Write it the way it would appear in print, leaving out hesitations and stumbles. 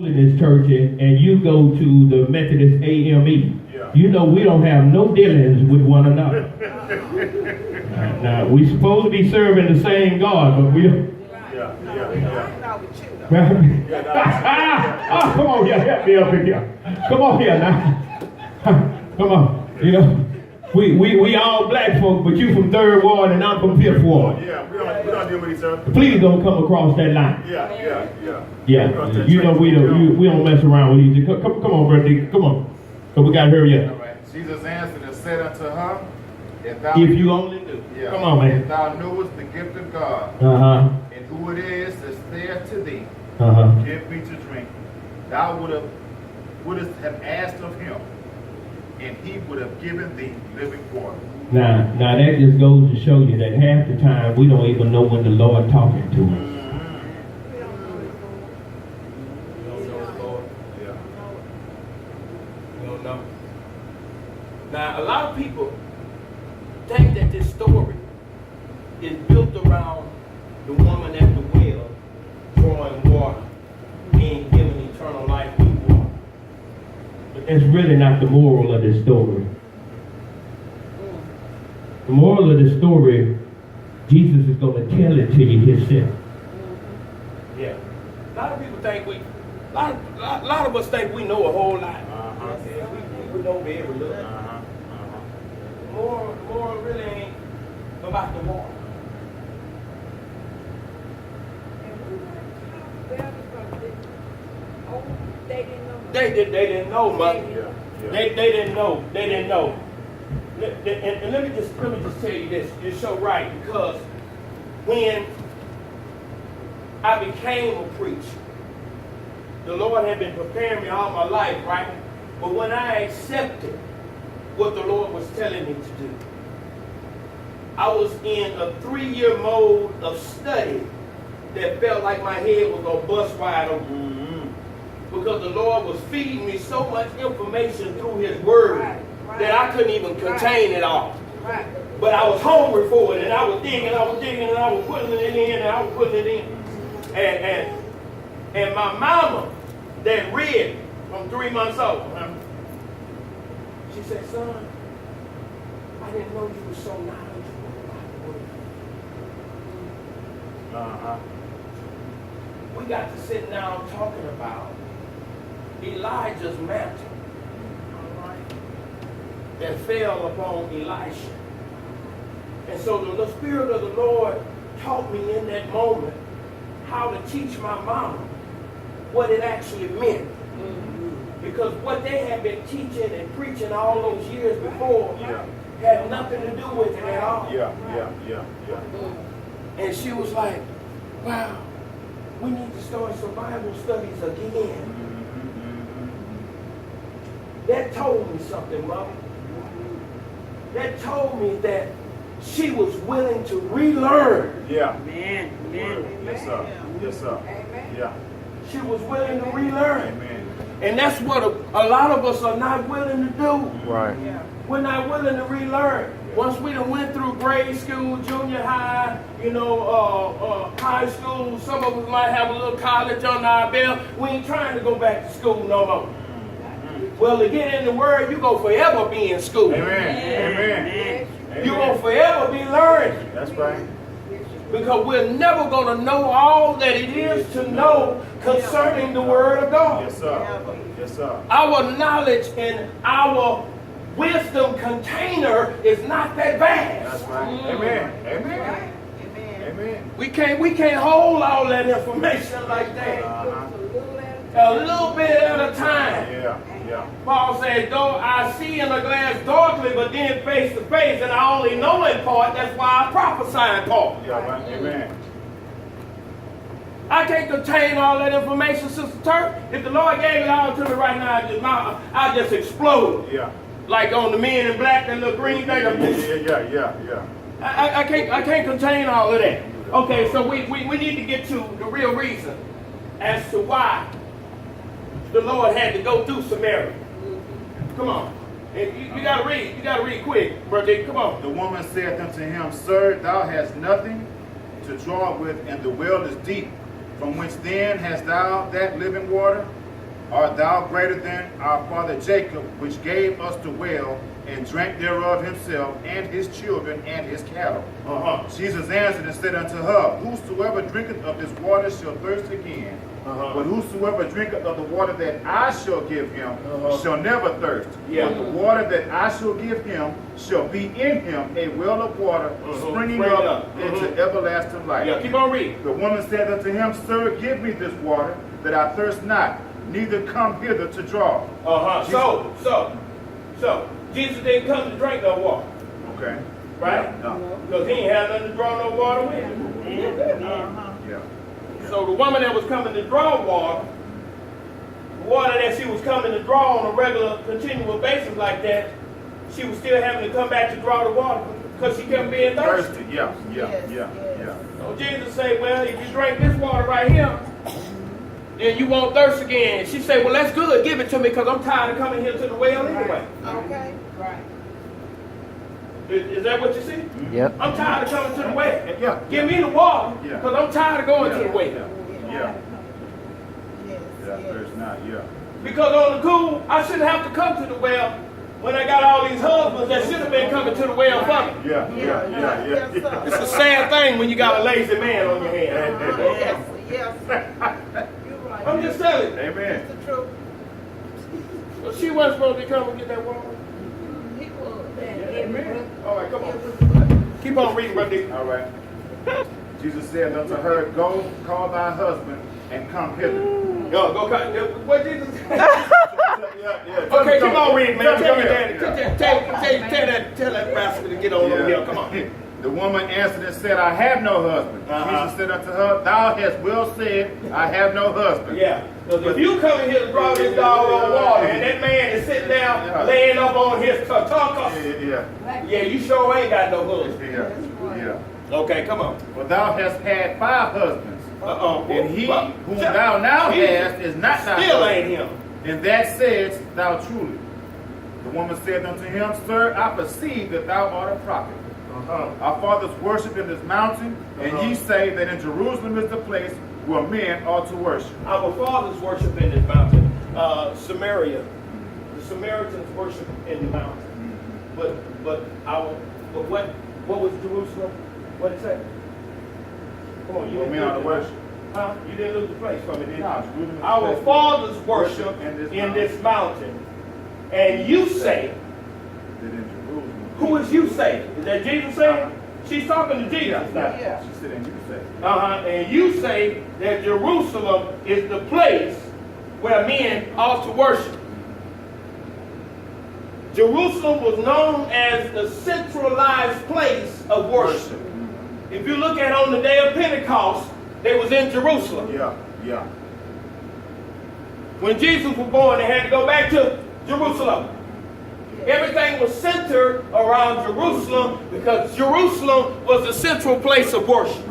in this church and you go to the Methodist AME, you know we don't have no dealings with one another. Now we supposed to be serving the same God, but we don't. Oh, come on here, help me up in here. Come on here now. Come on, you know. We all black folk, but you from 3rd Ward and I'm from 5th Ward. Yeah, we don't deal with each other. Please don't come across that line. Yeah. Yeah, you know we don't mess around with each other. Come on, brother, come on. Cause we gotta hurry up. All right. Jesus answered and said unto her, if you only knew. Yeah. Come on, man. If thou knewest the gift of God, and who it is that's there to thee, give me to drink, thou wouldst have asked of him, and he would have given thee living water. Now that just goes to show you that half the time we don't even know when the Lord talking to us. Now, a lot of people think that this story is built around the woman at the well drawing water, being given eternal life with water. But that's really not the moral of this story. The moral of the story, Jesus is going to tell it to you himself. Yeah. A lot of people think a lot of us think we know a whole lot. We know very little. More really ain't about the water. They didn't know, mother. They didn't know. And let me just tell you this. You're so right, because when I became a preacher, the Lord had been preparing me all my life, right? But when I accepted what the Lord was telling me to do, I was in a 3-year mode of study that felt like my head was going to bust wide open. Because the Lord was feeding me so much information through His Word that I couldn't even contain it all. But I was hungry for it, and I was digging, and I was putting it in, and I was putting it in. And my mama that read from 3 months old, she said, son, I didn't know you were so knowledgeable about the Word. We got to sit down talking about Elijah's mantle that fell upon Elisha. And so the Spirit of the Lord taught me in that moment how to teach my mama what it actually meant. Because what they had been teaching and preaching all those years before had nothing to do with it at all. And she was like, wow, we need to start some Bible studies again. That told me something, Mama. That told me that she was willing to relearn. Amen. Yes, sir. Yeah. She was willing to relearn. Amen. And that's what a lot of us are not willing to do. Right. We're not willing to relearn. Once we done went through grade school, junior high, high school, some of us might have a little college under our belt. We ain't trying to go back to school no more. Well, to get in the Word, you go forever be in school. Amen. You gonna forever be learning. That's right. Because we're never going to know all that it is to know concerning the Word of God. Yes, sir. Yes, sir. Our knowledge and our wisdom container is not that vast. That's right. Amen. We can't hold all that information like that. A little bit at a time. Yeah. Paul says, though I see in a glass darkly, but then face to face, and I only know in part, that's why I prophesy in part. Yeah, right. Amen. I can't contain all that information, Sister Turk. If the Lord gave it all to me right now, I just explode. Yeah. Like on the Men in Black, that little green thing. Yeah. I can't contain all of that. Okay, so we need to get to the real reason as to why the Lord had to go through Samaria. Come on. You got to read. You got to read quick, brother. Come on. The woman said unto him, Sir, thou hast nothing to draw with, and the well is deep. From whence then hast thou that living water? art thou greater than our father Jacob, which gave us the well, and drank thereof himself, and his children, and his cattle? Jesus answered and said unto her, whosoever drinketh of this water shall thirst again. But whosoever drinketh of the water that I shall give him shall never thirst. But the water that I shall give him shall be in him a well of water, springing up into everlasting life. Yeah, keep on reading. The woman said unto him, Sir, give me this water, that I thirst not, neither come hither to draw. So Jesus didn't come to drink no water. Okay. Right? No. Because he ain't had nothing to draw no water with. Yeah. So the woman that was coming to draw water, the water that she was coming to draw on a regular, continual basis like that, she was still having to come back to draw the water because she kept being thirsty. Yeah. So Jesus said, well, if you drink this water right here, then you won't thirst again. She said, well, that's good. Give it to me because I'm tired of coming here to the well anyway. Okay, right. Is that what you see? Yep. I'm tired of coming to the well. Yeah. Give me the water Yeah. because I'm tired of going to the well. Yeah. Yes, There's not, Because on the cool, I shouldn't have to come to the well when I got all these husbands that should have been coming to the well for me. Yeah. It's a sad thing when you got a lazy man on your hands. Yes. You're right. I'm just telling you. Amen. It's the truth. Well, she wasn't supposed to come and get that water. He was. Amen. All right, come on. Keep on reading, brother. All right. Jesus said unto her, Go, call thy husband, and come hither. Yo, go cut. What Jesus said? Okay, keep on reading, man. Tell your daddy. Tell that bastard to get on over here. Come on. The woman answered and said, I have no husband. Jesus said unto her, Thou hast well said, I have no husband. Yeah. Because if you come in here to draw this dog on water and that man is sitting down laying up on his tataka, yeah, you sure ain't got no husband. Yeah. Okay, come on. For thou hast had 5 husbands, and he whom Shut- thou now hast is not thy Still husband. ain't him. And that saidst thou truly. The woman said unto him, Sir, I perceive that thou art a prophet. Our fathers worship in this mountain, and ye say that in Jerusalem is the place where men ought to worship. Our fathers worship in this mountain. Samaria. The Samaritans worship in the mountain. But what was Jerusalem? What did it say? Come on, you Where men ought to worship. Huh? You didn't lose the place from it, did you? No, Jerusalem is the Our place fathers worship worship in this mountain. And you say, that in Jerusalem. who is you say? Is that Jesus saying? She's talking to Jesus now. Yeah. She said, and you say. And you say that Jerusalem is the place where men ought to worship. Jerusalem was known as the centralized place of worship. If you look at on the day of Pentecost, they was in Jerusalem. Yeah. When Jesus was born, they had to go back to Jerusalem. Everything was centered around Jerusalem because Jerusalem was the central place of worship.